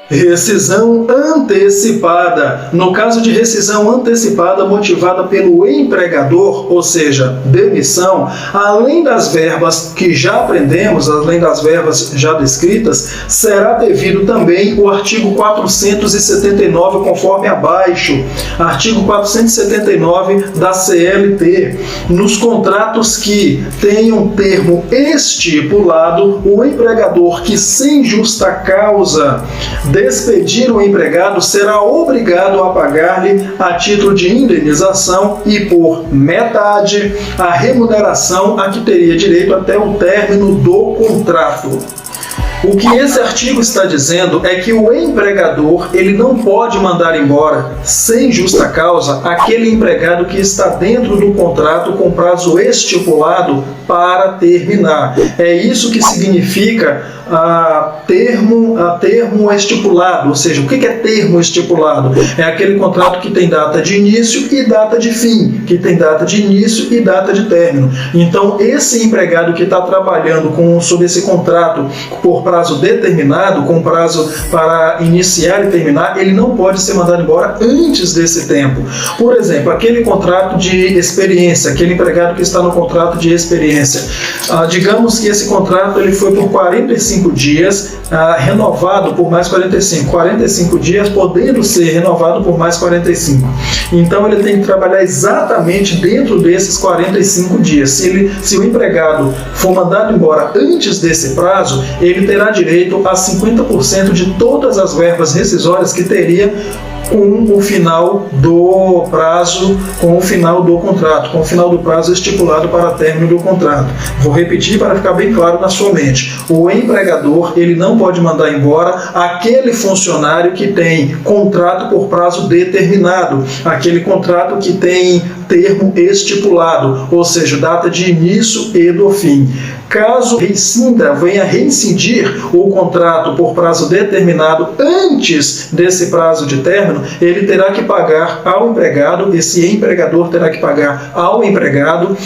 Rescisão antecipada. No caso de rescisão antecipada motivada pelo empregador, ou seja, demissão, além das verbas que já aprendemos, além das verbas já descritas, será devido também o artigo 479, conforme abaixo. Artigo 479 da CLT. Nos contratos que tenham termo estipulado, o empregador que sem justa causa despedir o empregado será obrigado a pagar-lhe, a título de indenização e por metade, a remuneração a que teria direito até o término do contrato. O que esse artigo está dizendo é que o empregador ele não pode mandar embora, sem justa causa, aquele empregado que está dentro do contrato com prazo estipulado para terminar. É isso que significa termo estipulado. Ou seja, o que é termo estipulado? É aquele contrato que tem data de início e data de fim, que tem data de início e data de término. Então, esse empregado que está trabalhando sob esse contrato por prazo determinado, com prazo para iniciar e terminar, ele não pode ser mandado embora antes desse tempo. Por exemplo, aquele contrato de experiência, aquele empregado que está no contrato de experiência. Digamos que esse contrato ele foi por 45 dias, renovado por mais 45. 45 dias podendo ser renovado por mais 45. Então, ele tem que trabalhar exatamente dentro desses 45 dias. Se o empregado for mandado embora antes desse prazo, ele terá direito a 50% de todas as verbas rescisórias que teria com o final do prazo, com o final do contrato, com o final do prazo estipulado para término do contrato. Vou repetir para ficar bem claro na sua mente. O empregador, ele não pode mandar embora aquele funcionário que tem contrato por prazo determinado, aquele contrato que tem termo estipulado, ou seja, data de início e do fim. Caso venha reincidir o contrato por prazo determinado antes desse prazo de término, ele terá que pagar ao empregado, esse empregador terá que pagar ao empregado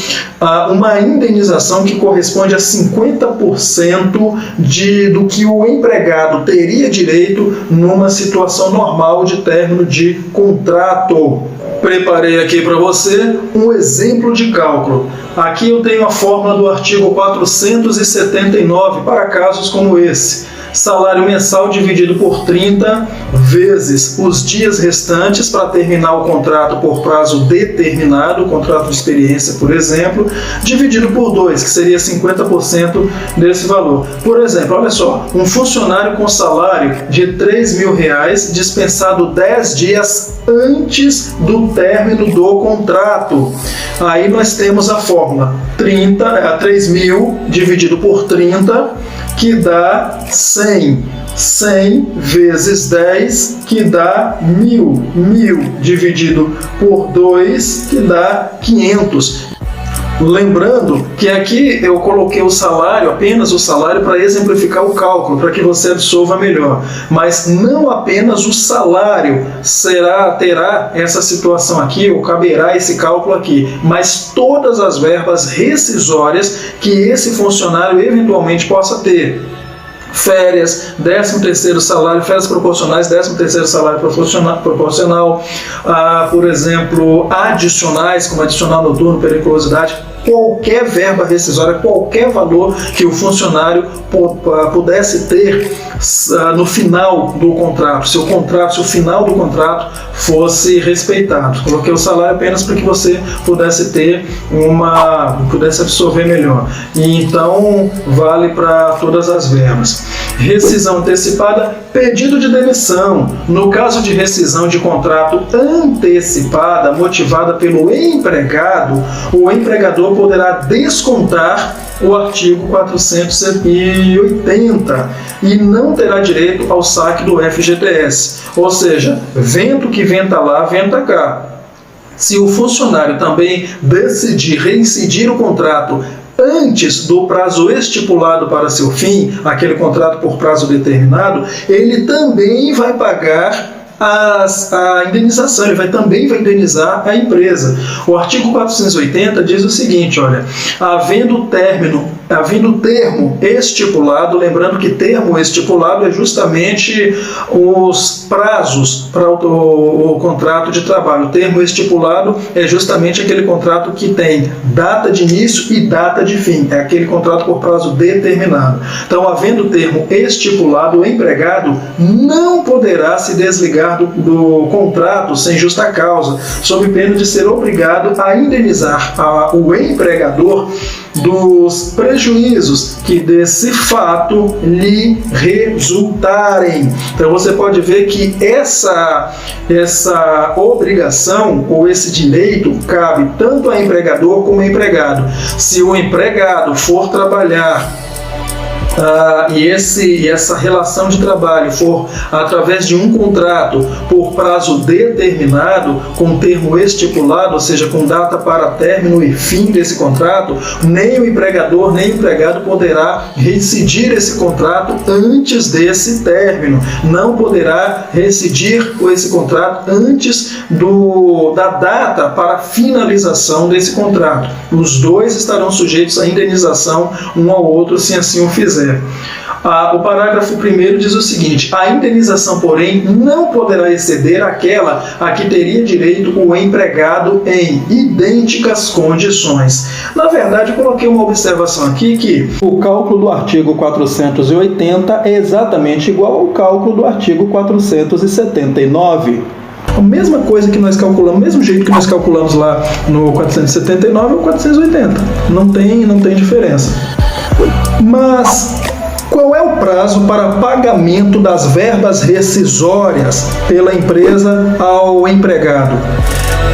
uma indenização que corresponde a 50% do que o empregado teria direito numa situação normal de término de contrato. Preparei aqui para você um exemplo de cálculo. Aqui eu tenho a fórmula do artigo 479 para casos como esse. Salário mensal dividido por 30 vezes os dias restantes para terminar o contrato por prazo determinado, o contrato de experiência, por exemplo, dividido por 2, que seria 50% desse valor. Por exemplo, olha só, um funcionário com salário de R$3.000 dispensado 10 dias antes do término do contrato. Aí nós temos a fórmula 3.000 dividido por 30, que dá 100. 100 vezes 10, que dá 1.000. 1.000 dividido por 2, que dá 500. Lembrando que aqui eu coloquei o salário, apenas o salário, para exemplificar o cálculo, para que você absorva melhor. Mas não apenas o salário terá essa situação aqui, ou caberá esse cálculo aqui, mas todas as verbas rescisórias que esse funcionário eventualmente possa ter. Férias, 13º salário, férias proporcionais, 13º salário proporcional, por exemplo, adicionais, como adicional noturno, periculosidade, qualquer verba rescisória, qualquer valor que o funcionário pudesse ter no final do contrato, se o final do contrato fosse respeitado. Coloquei o salário apenas para que você pudesse absorver melhor. E então vale para todas as verbas. Rescisão antecipada, pedido de demissão. No caso de rescisão de contrato antecipada, motivada pelo empregado, o empregador poderá descontar o artigo 480 e não terá direito ao saque do FGTS. Ou seja, vento que venta lá, venta cá. Se o funcionário também decidir reincidir o contrato antes do prazo estipulado para seu fim, aquele contrato por prazo determinado, ele também vai pagar a indenização, ele também vai indenizar a empresa. O artigo 480 diz o seguinte, olha, havendo termo estipulado, lembrando que termo estipulado é justamente os prazos para o contrato de trabalho. O termo estipulado é justamente aquele contrato que tem data de início e data de fim, é aquele contrato por prazo determinado. Então, havendo termo estipulado, o empregado não poderá se desligar do contrato sem justa causa, sob pena de ser obrigado a indenizar o empregador dos prejuízos que desse fato lhe resultarem. Então você pode ver que essa obrigação ou esse direito cabe tanto a empregador como a empregado. Se o empregado for trabalhar e essa relação de trabalho for através de um contrato por prazo determinado, com termo estipulado, ou seja, com data para término e fim desse contrato, nem o empregador nem o empregado poderá rescindir esse contrato antes desse término, não poderá rescindir esse contrato antes da data para finalização desse contrato. Os dois estarão sujeitos à indenização um ao outro, se assim o fizer. O parágrafo 1º diz o seguinte: a indenização, porém, não poderá exceder aquela a que teria direito o empregado em idênticas condições. Na verdade, eu coloquei uma observação aqui que o cálculo do artigo 480 é exatamente igual ao cálculo do artigo 479. A mesma coisa que nós calculamos, o mesmo jeito que nós calculamos lá no 479 é o 480. Não tem diferença. Mas qual é o prazo para pagamento das verbas rescisórias pela empresa ao empregado?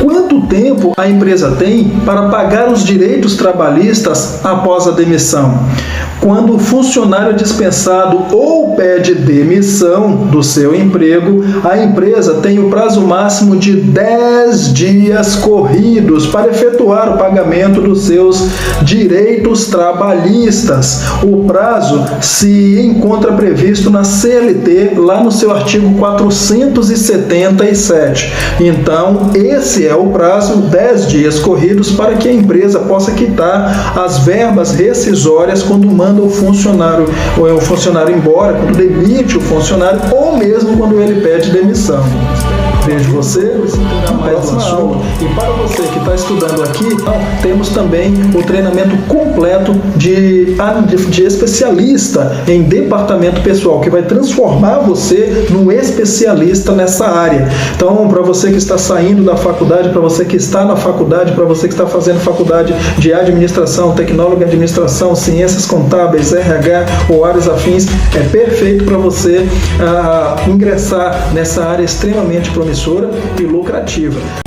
Quanto tempo a empresa tem para pagar os direitos trabalhistas após a demissão? Quando o funcionário é dispensado ou pede demissão do seu emprego, a empresa tem o prazo máximo de 10 dias corridos para efetuar o pagamento dos seus direitos trabalhistas. O prazo se encontra previsto na CLT, lá no seu artigo 477. Então, esse é o prazo, 10 dias corridos, para que a empresa possa quitar as verbas rescisórias quando manda o funcionário embora, quando demite o funcionário ou mesmo quando ele pede demissão. Vejo você no próximo assunto. E para você que está estudando aqui, temos também o treinamento completo de especialista em departamento pessoal, que vai transformar você num especialista nessa área. Então, para você que está saindo da faculdade, para você que está na faculdade, para você que está fazendo faculdade de administração, tecnólogo em administração, ciências contábeis, RH ou áreas afins, é perfeito para você ingressar nessa área extremamente promissora e lucrativa.